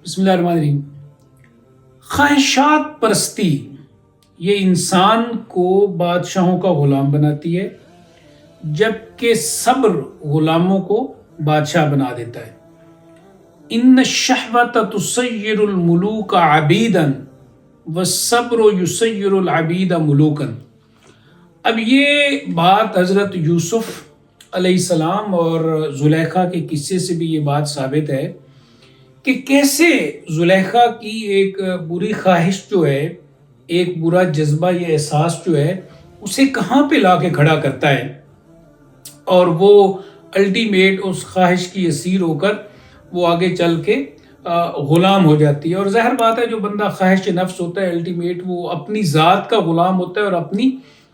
بسم اللہ الرحمن الرحیم۔ خواہشات پرستی یہ انسان کو بادشاہوں کا غلام بناتی ہے، جبکہ صبر غلاموں کو بادشاہ بنا دیتا ہے۔ ان الشہوۃ تسیر الملوک عبیدا والصبر یسیر العبید ملوکا۔ اب یہ بات حضرت یوسف علیہ السلام اور زلیخا کے قصے سے بھی یہ بات ثابت ہے کہ کیسے زلیخا کی ایک بری خواہش جو ہے، ایک برا جذبہ یا احساس جو ہے، اسے کہاں پہ لا کے کھڑا کرتا ہے اور وہ الٹیمیٹ اس خواہش کی اسیر ہو کر وہ آگے چل کے غلام ہو جاتی ہے۔ اور ظاہر بات ہے جو بندہ خواہش نفس ہوتا ہے الٹیمیٹ وہ اپنی ذات کا غلام ہوتا ہے اور اپنی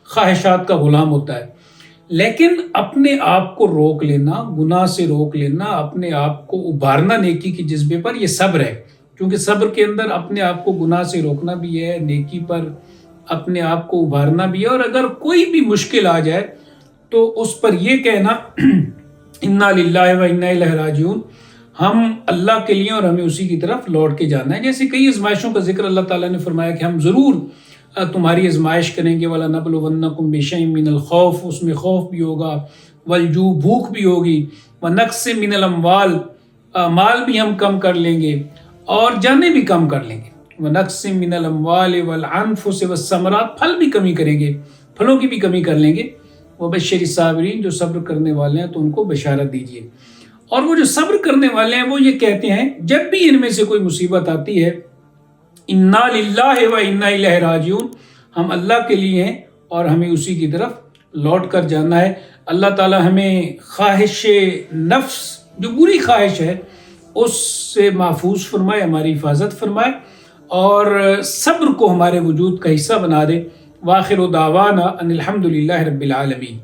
خواہشات کا غلام ہوتا ہے۔ لیکن اپنے آپ کو روک لینا، گناہ سے روک لینا، اپنے آپ کو ابھارنا نیکی کے جذبے پر، یہ صبر ہے۔ کیونکہ صبر کے اندر اپنے آپ کو گناہ سے روکنا بھی ہے، نیکی پر اپنے آپ کو ابھارنا بھی ہے، اور اگر کوئی بھی مشکل آ جائے تو اس پر یہ کہنا انا للہ و انا الیہ راجعون، ہم اللہ کے لیے اور ہمیں اسی کی طرف لوٹ کے جانا ہے۔ جیسے کئی آزمائشوں کا ذکر اللہ تعالیٰ نے فرمایا کہ ہم ضرور تمہاری آزمائش کریں گے، وَلَنَبْلُوَنَّكُمْ بِشَيْءٍ مِّنَ الْخَوْفِ، اس میں خوف بھی ہوگا، وَالْجُوعِ بھوک بھی ہوگی، وَنَقْصٍ مِّنَ الْأَمْوَالِ مال بھی ہم کم کر لیں گے اور جانیں بھی کم کر لیں گے، وَنَقْصٍ مِّنَ الْأَمْوَالِ وَالْأَنفُسِ وَالثَّمَرَاتِ پھل بھی کمی کریں گے، پھلوں کی بھی کمی کر لیں گے، وَبَشِّرِ الصَّابِرِينَ جو صبر کرنے والے ہیں تو ان کو بشارت دیجیے۔ اور وہ جو صبر کرنے والے ہیں وہ یہ کہتے ہیں جب بھی ان میں سے کوئی مصیبت آتی ہے انا للہ و انا الیہ راجعون، ہم اللہ کے لیے ہیں اور ہمیں اسی کی طرف لوٹ کر جانا ہے۔ اللہ تعالی ہمیں خواہش نفس جو بری خواہش ہے اس سے محفوظ فرمائے، ہماری حفاظت فرمائے اور صبر کو ہمارے وجود کا حصہ بنا دے۔ وآخر دعوانا ان الحمد للہ رب العالمین۔